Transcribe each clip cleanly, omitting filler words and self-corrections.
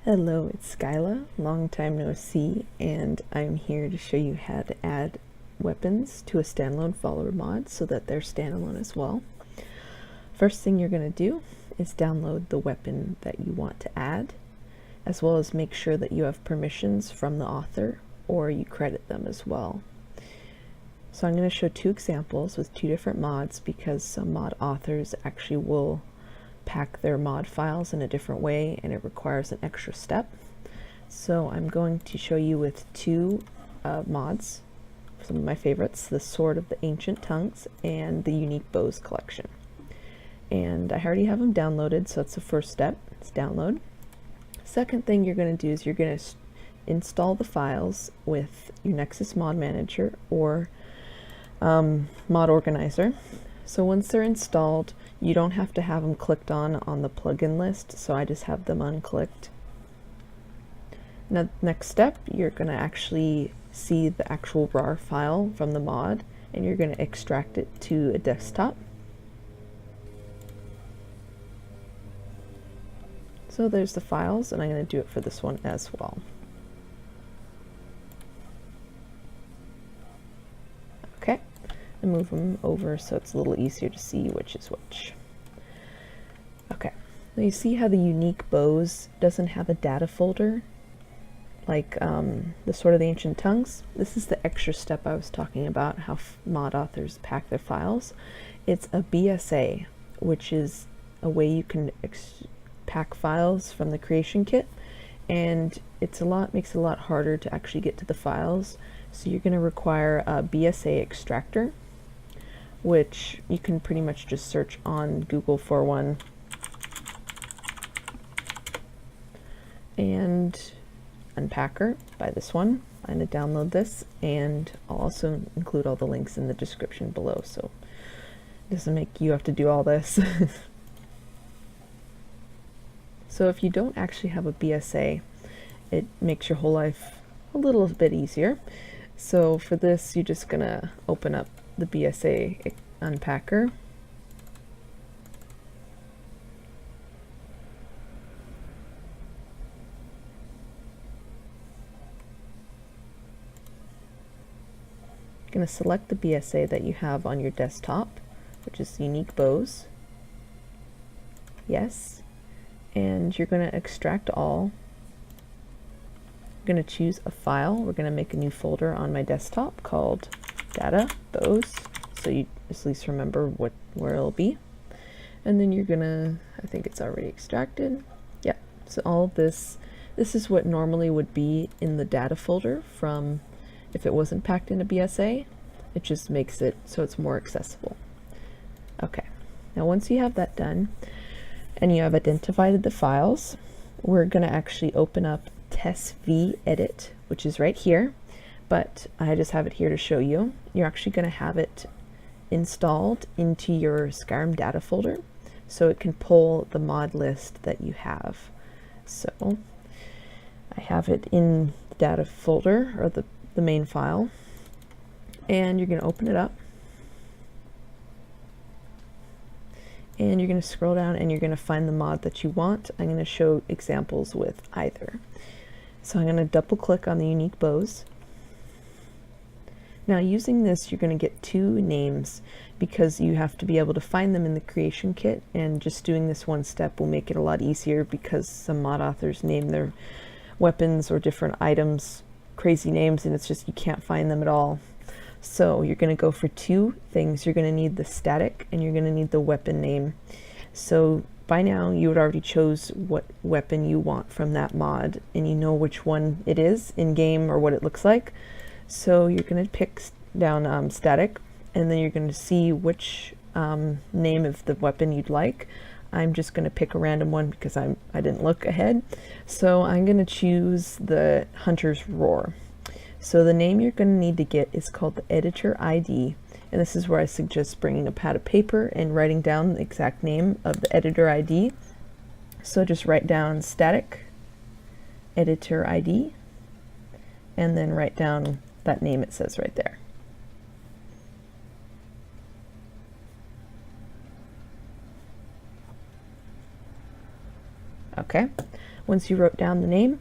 Hello, it's Skyla, long time no see, and I'm here to show you how to add weapons to a standalone follower mod so that they're standalone as well. First thing you're going to do is download the weapon that you want to add, as well as make sure that you have permissions from the author or you credit them as well. So I'm going to show two examples with two different mods because some mod authors actually will pack their mod files in a different way and it requires an extra step. So I'm going to show you with two mods, some of my favorites, the Sword of the Ancient Tongues and the Unique Bows collection. And I already have them downloaded, so that's the first step, it's download. Second thing you're going to do is you're going to install the files with your Nexus Mod Manager or Mod Organizer. So once they're installed, you don't have to have them clicked on the plugin list, so I just have them unclicked. Now, next step, you're going to actually see the actual RAR file from the mod, and you're going to extract it to a desktop. So there's the files, and I'm going to do it for this one as well. Okay. And move them over so it's a little easier to see which is which. Okay, now you see how the Unique Bows doesn't have a data folder like the Sword of the Ancient Tongues? This is the extra step I was talking about, how mod authors pack their files. It's a BSA, which is a way you can pack files from the creation kit, and makes it a lot harder to actually get to the files. So you're going to require a BSA extractor, which you can pretty much just search on Google for one. And Unpacker by this one. I'm going to download this, and I'll also include all the links in the description below, so it doesn't make you have to do all this. So if you don't actually have a BSA, it makes your whole life a little bit easier. So for this, you're just going to open up the BSA unpacker. You're going to select the BSA that you have on your desktop, which is Unique Bows. Yes. And you're going to extract all. I'm going to choose a file. We're going to make a new folder on my desktop called Data Bows, so you at least remember where it'll be. And then you're going to, I think it's already extracted. Yeah, so all of this is what normally would be in the data folder from if it wasn't packed in a BSA. It just makes it so it's more accessible. Okay, now once you have that done and you have identified the files, we're going to actually open up Tess V edit, which is right here, but I just have it here to show you. You're actually going to have it installed into your Skyrim data folder so it can pull the mod list that you have. So I have it in the data folder, or the main file, and you're going to open it up, and you're going to scroll down and you're going to find the mod that you want. I'm going to show examples with either. So I'm going to double click on the Unique Bows. Now using this, you're going to get two names because you have to be able to find them in the creation kit, and just doing this one step will make it a lot easier because some mod authors name their weapons or different items crazy names and it's just you can't find them at all. So you're going to go for two things. You're going to need the static and you're going to need the weapon name. So by now you would already chose what weapon you want from that mod, and you know which one it is in game or what it looks like. So you're going to pick down static, and then you're going to see which name of the weapon you'd like. I'm just going to pick a random one because I didn't look ahead. So I'm going to choose the Hunter's Roar. So the name you're going to need to get is called the Editor ID. And this is where I suggest bringing a pad of paper and writing down the exact name of the editor ID. So just write down static editor ID and then write down that name it says right there. Okay, once you wrote down the name,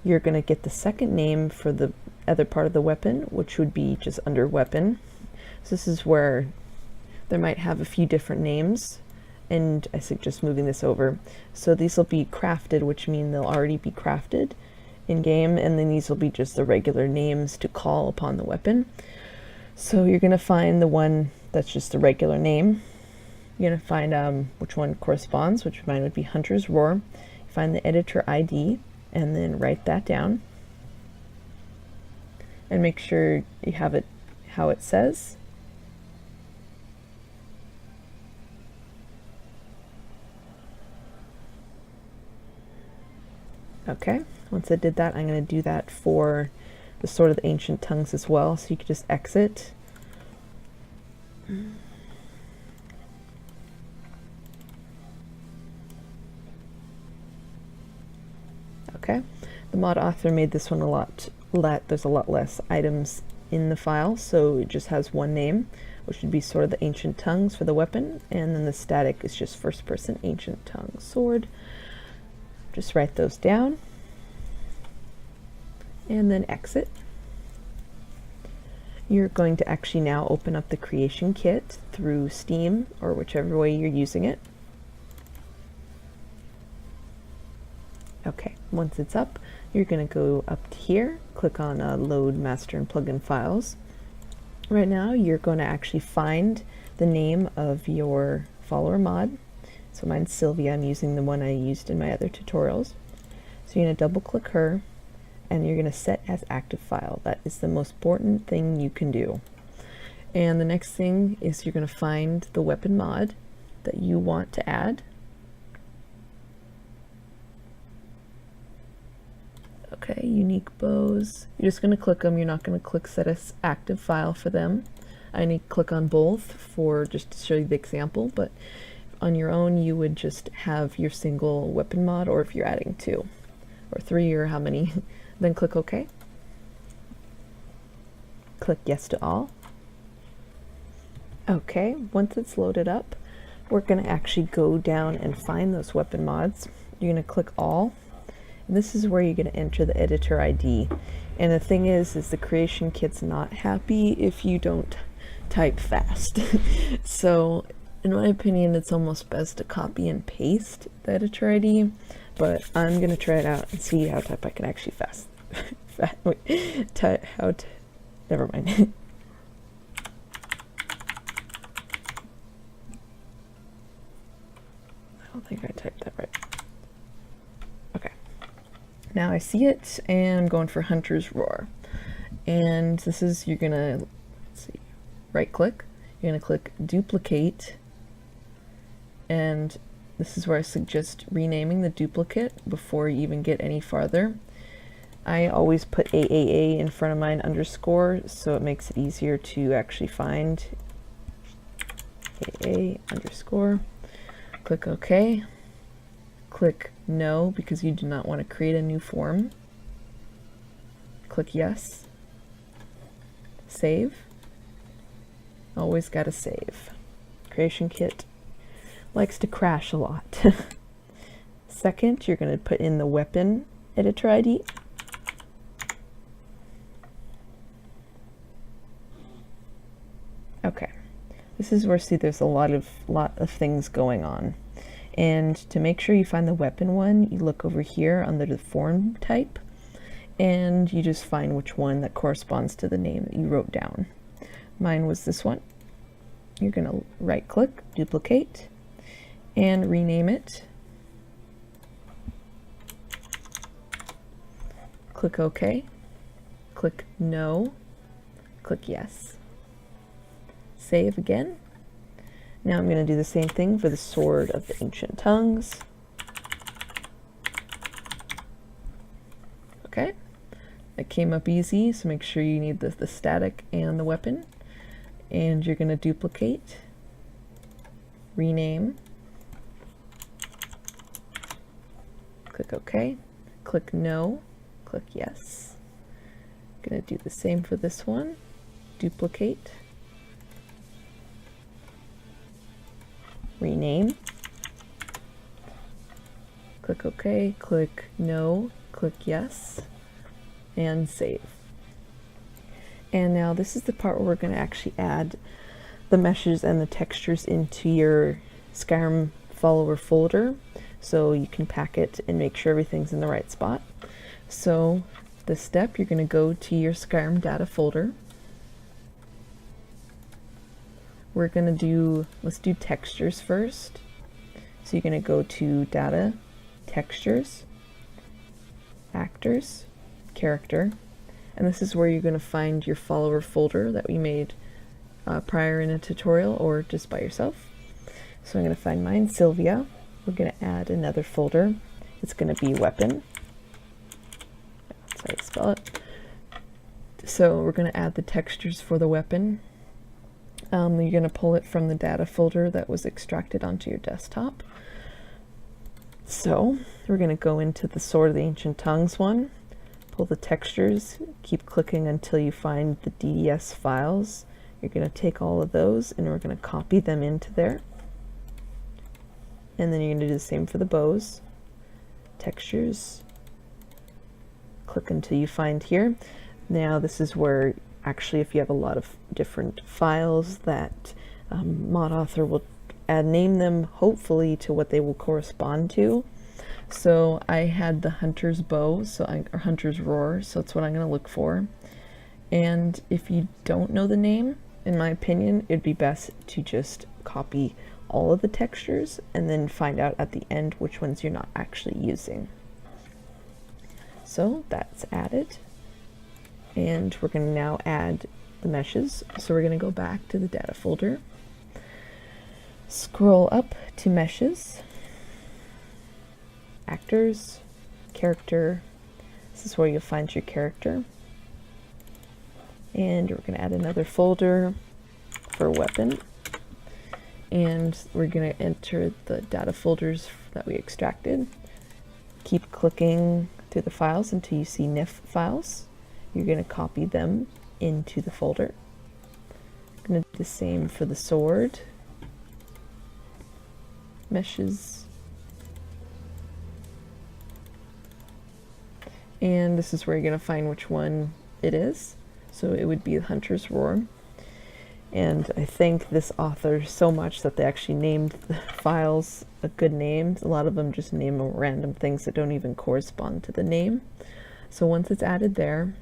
you're going to get the second name for the other part of the weapon, which would be just under weapon. So this is where there might have a few different names, and I suggest moving this over. So these will be crafted, which mean they'll already be crafted in game, and then these will be just the regular names to call upon the weapon. So you're going to find the one that's just the regular name. You're going to find which one corresponds, which mine would be Hunter's Roar. Find the editor ID and then write that down. And make sure you have it how it says. Okay, once I did that, I'm going to do that for the Sword of the Ancient Tongues as well, so you can just exit. Okay, the mod author made this one there's a lot less items in the file, so it just has one name, which would be Sword of the Ancient Tongues for the weapon, and then the static is just first person Ancient Tongue Sword. Just write those down and then exit. You're going to actually now open up the creation kit through Steam or whichever way you're using it. Okay, once it's up, you're going to go up to here, click on Load Master and Plugin Files. Right now, you're going to actually find the name of your follower mod. So mine's Sylvia. I'm using the one I used in my other tutorials. So you're going to double click her and you're going to set as active file. That is the most important thing you can do. And the next thing is you're going to find the weapon mod that you want to add. Okay, unique bows. You're just going to click them. You're not going to click set as active file for them. I need to click on both for just to show you the example, but on your own you would just have your single weapon mod, or if you're adding 2 or 3 or how many, then click OK. Click yes to all. Okay, once it's loaded up, we're going to actually go down and find those weapon mods. You're going to click all, and this is where you're going to enter the editor ID. And the thing is the creation kit's not happy if you don't type fast. So in my opinion, it's almost best to copy and paste the editor ID, but I'm going to try it out and see how type I can actually never mind. I don't think I typed that right. Okay. Now I see it, and I'm going for Hunter's Roar. And this is, you're going to, let's see, right click, you're going to click duplicate, and this is where I suggest renaming the duplicate before you even get any farther. I always put AAA in front of mine underscore, so it makes it easier to actually find. AA underscore. Click OK. Click no, because you do not want to create a new form. Click yes. Save. Always gotta save. Creation kit likes to crash a lot. Second, you're going to put in the weapon editor ID. Okay, this is where, see, there's a lot of things going on. And to make sure you find the weapon one, you look over here under the form type, and you just find which one that corresponds to the name that you wrote down. Mine was this one. You're going to right click, duplicate, and rename it. Click OK. Click no. Click yes. Save again. Now I'm going to do the same thing for the Sword of the Ancient Tongues. Okay, it came up easy, so make sure you need the static and the weapon. And you're going to duplicate, rename, click OK, click no, click yes. Going to do the same for this one, duplicate, rename, Click OK, click No, click Yes, and save. And now this is the part where we're going to actually add the meshes and the textures into your Skyrim follower folder, so you can pack it and make sure everything's in the right spot. So this step, you're going to go to your Skyrim data folder. We're going to let's do textures first. So you're going to go to data, textures, actors, character, and this is where you're going to find your follower folder that we made prior in a tutorial or just by yourself. So I'm going to find mine, Sylvia. We're going to add another folder. It's going to be weapon. That's how you spell it. So we're going to add the textures for the weapon. You're going to pull it from the data folder that was extracted onto your desktop. So we're going to go into the Sword of the Ancient Tongues one, pull the textures, keep clicking until you find the DDS files. You're going to take all of those and we're going to copy them into there. And then you're going to do the same for the bows. Textures. Click until you find here. Now this is where actually if you have a lot of different files that mod author will name them hopefully to what they will correspond to. So I had the hunter's bow, or hunter's roar, so that's what I'm going to look for. And if you don't know the name, in my opinion, it'd be best to just copy all of the textures and then find out at the end which ones you're not actually using. So that's added. And we're going to now add the meshes. So we're going to go back to the data folder, scroll up to meshes, actors, character. This is where you'll find your character. And we're going to add another folder for weapon. And we're going to enter the data folders that we extracted. Keep clicking through the files until you see NIF files. You're going to copy them into the folder. I'm going to do the same for the sword, meshes, and this is where you're going to find which one it is. So it would be the Hunter's Roar. And I thank this author so much that they actually named the files a good name. A lot of them just name random things that don't even correspond to the name. So once it's added there,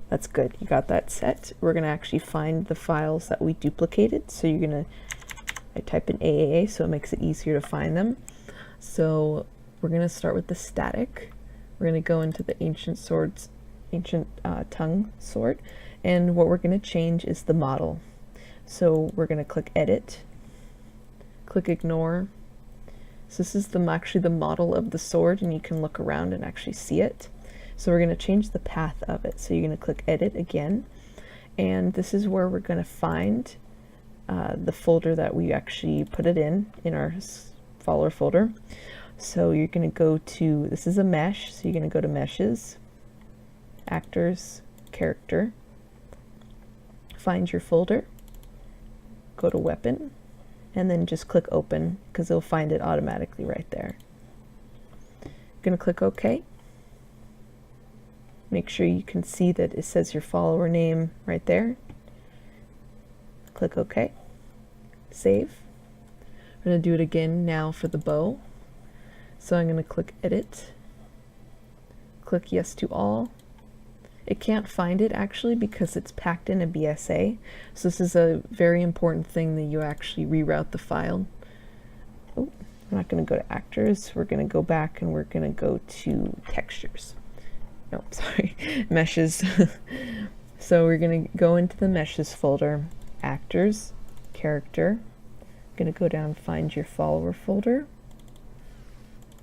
that's good. You got that set. We're going to actually find the files that we duplicated. So you're going to, I type in AAA so it makes it easier to find them. So we're going to start with the static. We're going to go into the ancient tongue sword. And what we're going to change is the model. So we're going to click edit, click ignore. So this is actually the model of the sword, and you can look around and actually see it. So we're going to change the path of it. So you're going to click edit again. And this is where we're going to find the folder that we actually put it in our follower folder. So you're going to go to, this is a mesh, so you're going to go to meshes, actors, character, find your folder, go to weapon, and then just click open because it'll find it automatically right there. Going to click OK. Make sure you can see that it says your follower name right there. Click OK. Save. I'm going to do it again now for the bow. So I'm going to click edit, click yes to all. It can't find it actually because it's packed in a BSA. So this is a very important thing that you actually reroute the file. Oh, we're not going to go to actors. We're going to go back and we're going to go to textures. No, sorry, meshes. So we're going to go into the meshes folder, actors, character. Going to go down, find your follower folder,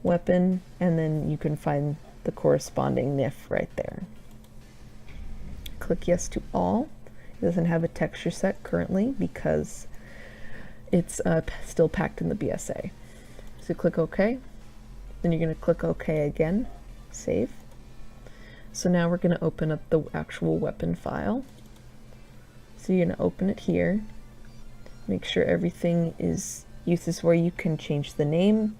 weapon, and then you can find the corresponding NIF right there. Click yes to all. It doesn't have a texture set currently because it's still packed in the BSA. So click OK. Then you're going to click OK again. Save. So now we're going to open up the actual weapon file. So you're going to open it here. Make sure everything is uses where you can change the name.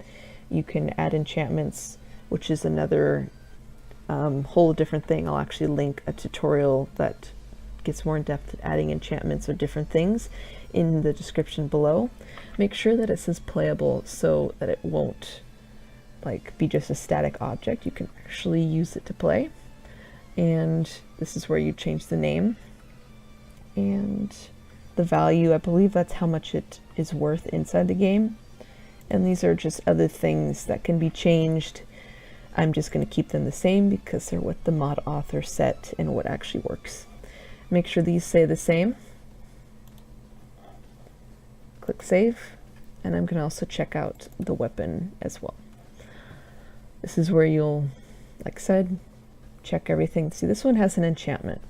You can add enchantments, which is another whole different thing. I'll actually link a tutorial that gets more in depth at adding enchantments or different things in the description below. Make sure that it says playable so that it won't like be just a static object. You can actually use it to play. And this is where you change the name and the value. I believe that's how much it is worth inside the game. And these are just other things that can be changed. I'm just going to keep them the same because they're what the mod author set and what actually works. Make sure these say the same. Click save, and I'm going to also check out the weapon as well. This is where you'll, like I said, check everything. See, this one has an enchantment,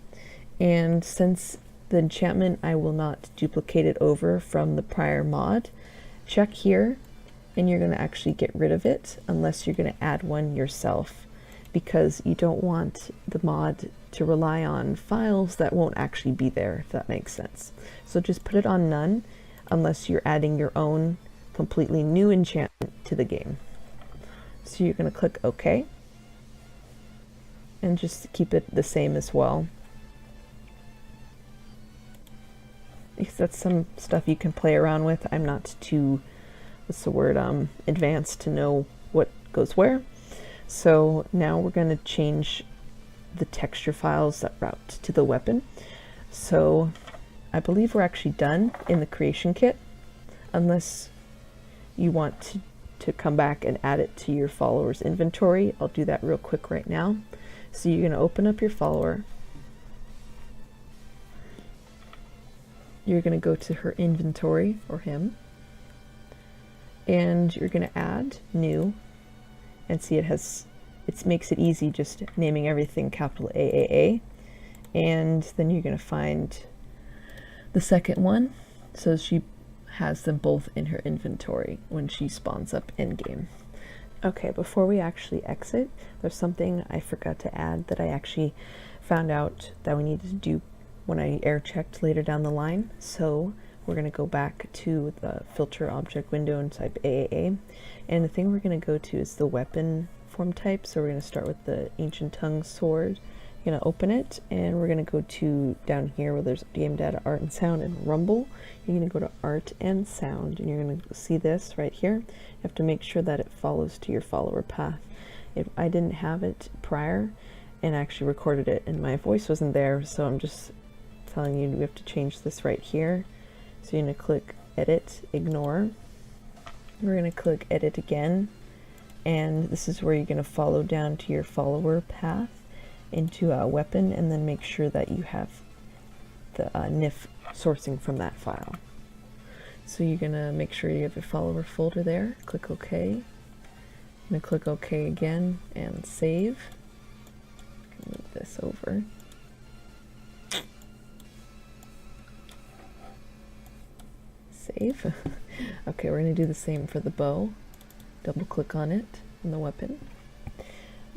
and since the enchantment I will not duplicate it over from the prior mod, check here, and you're going to actually get rid of it unless you're going to add one yourself, because you don't want the mod to rely on files that won't actually be there, if that makes sense. So just put it on none unless you're adding your own completely new enchantment to the game. So you're going to click OK and just keep it the same as well, because that's some stuff you can play around with. I'm not too, what's the word, advanced to know what goes where. So now we're going to change the texture files that route to the weapon. So I believe we're actually done in the creation kit, unless you want to come back and add it to your follower's inventory. I'll do that real quick right now. So you're going to open up your follower. You're going to go to her inventory, or him, and you're going to add new, and see it makes it easy just naming everything capital AAA, and then you're going to find the second one, so she has them both in her inventory when she spawns up in game. Okay, before we actually exit, there's something I forgot to add that I actually found out that we needed to do when I air checked later down the line. So we're going to go back to the filter object window and type AAA, and the thing we're going to go to is the weapon form type. So we're going to start with the Ancient Tongue sword. You're going to open it, and we're going to go to down here where there's game data, art and sound, and rumble. You're going to go to art and sound, and you're going to see this right here. You have to make sure that it follows to your follower path. I didn't have it prior, and I actually recorded it, and my voice wasn't there, so I'm just telling you we have to change this right here. So you're going to click edit, ignore. We're going to click edit again, and this is where you're going to follow down to your follower path into a weapon, and then make sure that you have the NIF sourcing from that file. So you're going to make sure you have your follower folder there. Click OK. I'm going to click OK again and save. Move this over. Save. Okay, we're going to do the same for the bow. Double click on it and the weapon.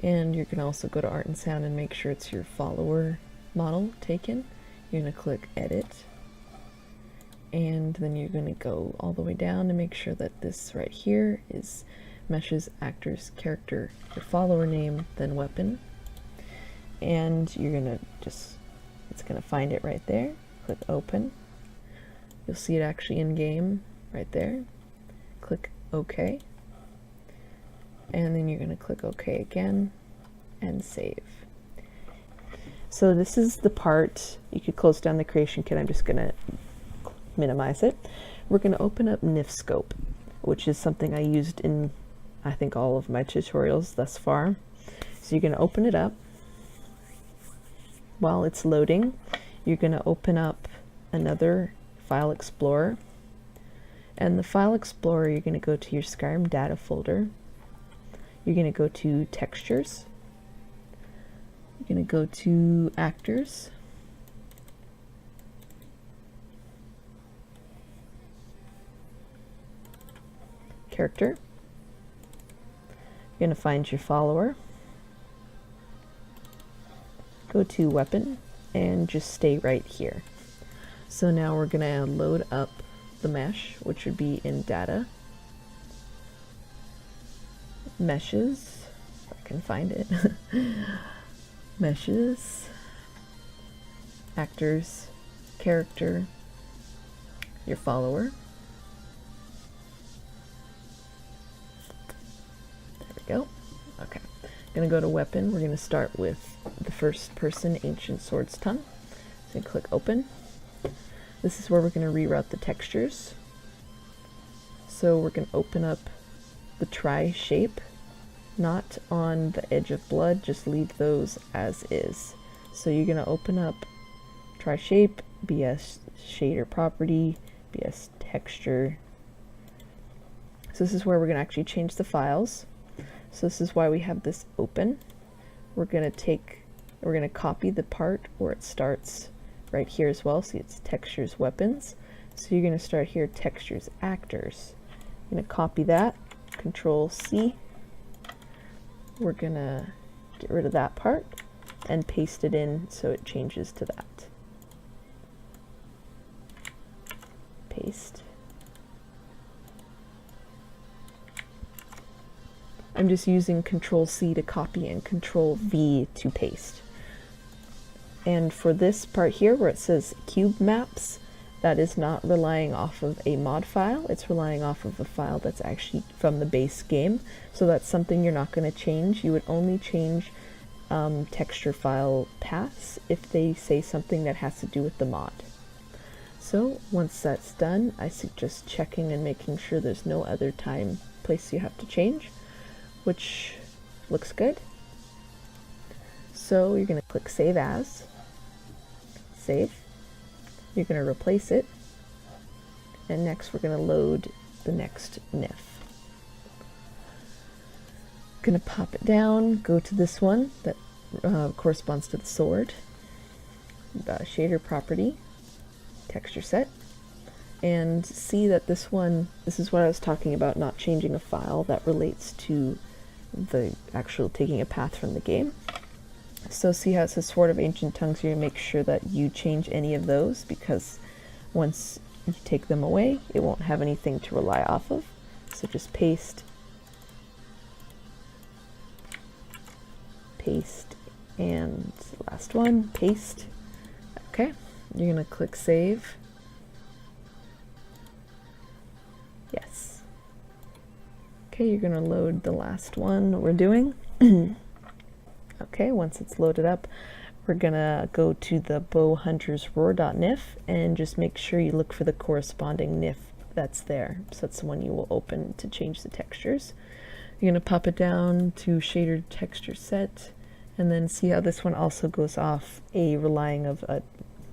And you can also go to art and sound and make sure it's your follower model taken. You're going to click edit, and then you're going to go all the way down to make sure that this right here is meshes actor's character, your follower name, then weapon. And you're going to it's going to find it right there. Click open. You'll see it actually in game right there. Click OK. And then you're going to click OK again and save. So this is the part, you could close down the creation kit. I'm just going to minimize it. We're going to open up NIF scope, which is something I used in, I think, all of my tutorials thus far. So you're going to open it up. While it's loading, you're going to open up another File Explorer. And the File Explorer, you're going to go to your Skyrim data folder. You're going to go to Textures. You're going to go to Actors. Character. You're going to find your follower. Go to Weapon and just stay right here. So now we're going to load up the mesh, which would be in Data. meshes, if I can find it, meshes, actors, character, your follower. There we go. Okay, I'm gonna go to weapon. We're gonna start with the first person ancient sword's tongue. So click open. This is where we're gonna reroute the textures. So we're gonna open up the try shape, not on the edge of blood, just leave those as is. So you're gonna open up try shape, BS shader property, BS texture. So this is where we're gonna actually change the files. So this is why we have this open. We're gonna copy the part where it starts right here as well. See, it's textures weapons. So you're gonna start here, textures actors. I'm gonna copy that, Control C. We're gonna get rid of that part and paste it in so it changes to that. Paste. I'm just using Control C to copy and Control V to paste. And for this part here where it says cube maps, that is not relying off of a mod file, it's relying off of a file that's actually from the base game. So that's something you're not going to change. You would only change texture file paths if they say something that has to do with the mod. So once that's done, I suggest checking and making sure there's no other place you have to change, which looks good. So you're going to click Save As, save. You're going to replace it, and next we're going to load the next NIF. Going to pop it down, go to this one that corresponds to the sword, the shader property, texture set, and see that this is what I was talking about, not changing a file that relates to the actual taking a path from the game. So see how it says Sword of Ancient Tongues here, make sure that you change any of those, because once you take them away, it won't have anything to rely off of. So just paste, paste, and last one, paste. Okay, you're gonna click Save. Yes. Okay, you're gonna load the last one we're doing. Okay, once it's loaded up, we're gonna go to the bow hunter's roar.nif and just make sure you look for the corresponding nif that's there. So that's the one you will open to change the textures. You're gonna pop it down to shader texture set, and then see how this one also goes off relying of a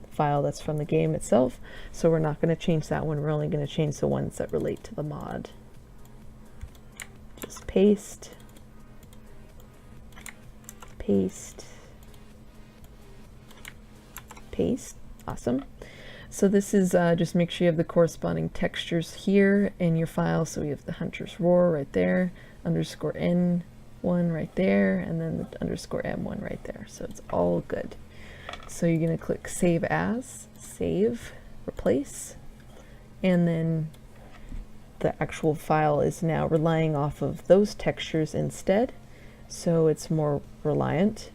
file that's from the game itself. So we're not gonna change that one, we're only gonna change the ones that relate to the mod. Just paste, paste, paste. Awesome. So this is just make sure you have the corresponding textures here in your file. So we have the Hunter's Roar right there, underscore N1 right there, and then the underscore M1 right there. So it's all good. So you're going to click Save As, Save, Replace, and then the actual file is now relying off of those textures instead. So it's more reliant.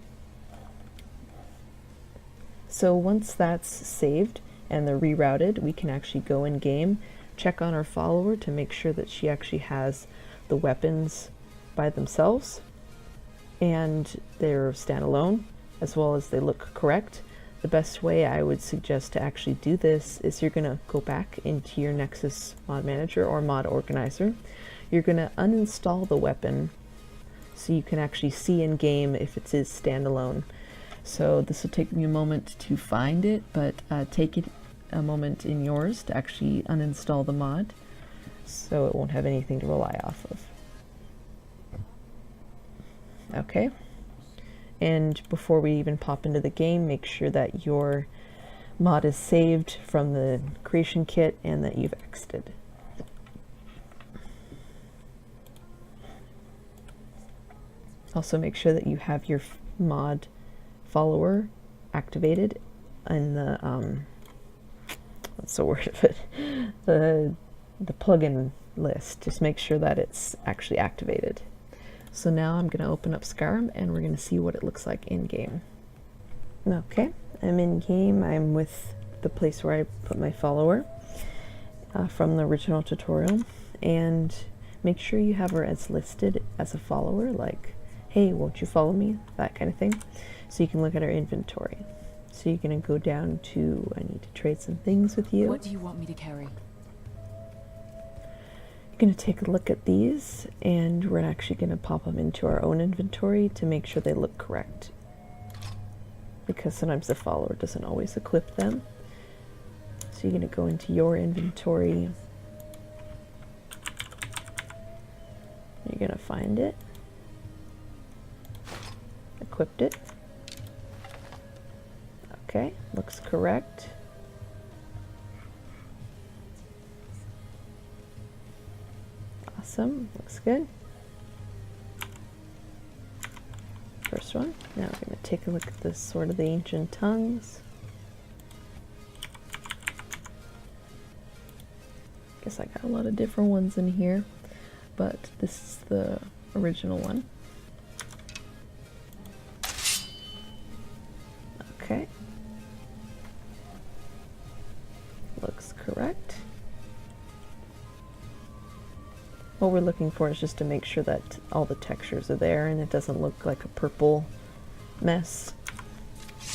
So once that's saved and they're rerouted, we can actually go in game, check on our follower to make sure that she actually has the weapons by themselves and they're standalone, as well as they look correct. The best way I would suggest to actually do this is you're going to go back into your Nexus mod manager or mod organizer. You're going to uninstall the weapon so you can actually see in game if it is standalone. So this will take me a moment to find it, but take it a moment in yours to actually uninstall the mod so it won't have anything to rely off of. Okay, and before we even pop into the game, make sure that your mod is saved from the creation kit and that you've exited. Also make sure that you have your mod follower activated in the what's the word of it, the plugin list. Just make sure that it's actually activated. So now I'm going to open up Skyrim and we're going to see what it looks like in game. Okay, I'm in game. I'm with the place where I put my follower from the original tutorial, and make sure you have her as listed as a follower, like, hey, won't you follow me? That kind of thing. So you can look at her inventory. So you're going to go down to, I need to trade some things with you. What do you want me to carry? You're going to take a look at these, and we're actually going to pop them into our own inventory to make sure they look correct, because sometimes the follower doesn't always equip them. So you're going to go into your inventory. You're going to find it. Equipped it. Okay, looks correct. Awesome, looks good. First one. Now we're going to take a look at this Sword of the Ancient Tongues. Guess I got a lot of different ones in here, but this is the original one. Okay. Looks correct. What we're looking for is just to make sure that all the textures are there and it doesn't look like a purple mess.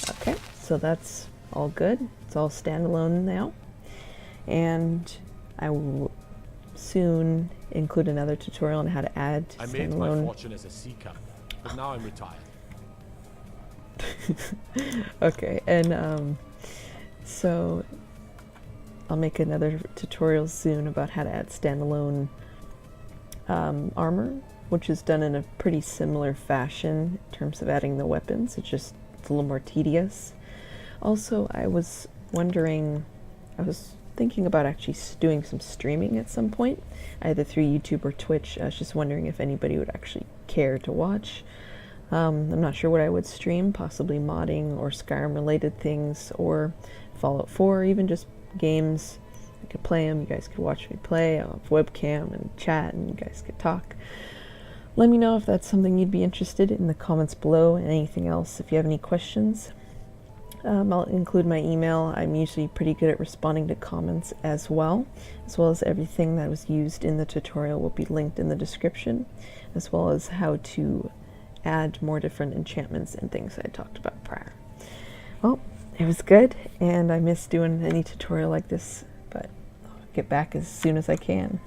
Okay, so that's all good. It's all standalone now. And I will soon include another tutorial on how to add standalone. I made my fortune as a sea captain, but now I'm retired. Okay, and so I'll make another tutorial soon about how to add standalone armor, which is done in a pretty similar fashion in terms of adding the weapons. It's a little more tedious. Also, I was thinking about actually doing some streaming at some point, either through YouTube or Twitch. I was just wondering if anybody would actually care to watch. I'm not sure what I would stream, possibly modding or Skyrim related things, or Fallout 4, or even just games. I could play them, you guys could watch me play. I'll have webcam and chat, and you guys could talk. Let me know if that's something you'd be interested in the comments below, and anything else if you have any questions. I'll include my email. I'm usually pretty good at responding to comments as well as everything that was used in the tutorial will be linked in the description, as well as how to add more different enchantments and things I talked about prior. Well, it was good, and I miss doing any tutorial like this, but I'll get back as soon as I can.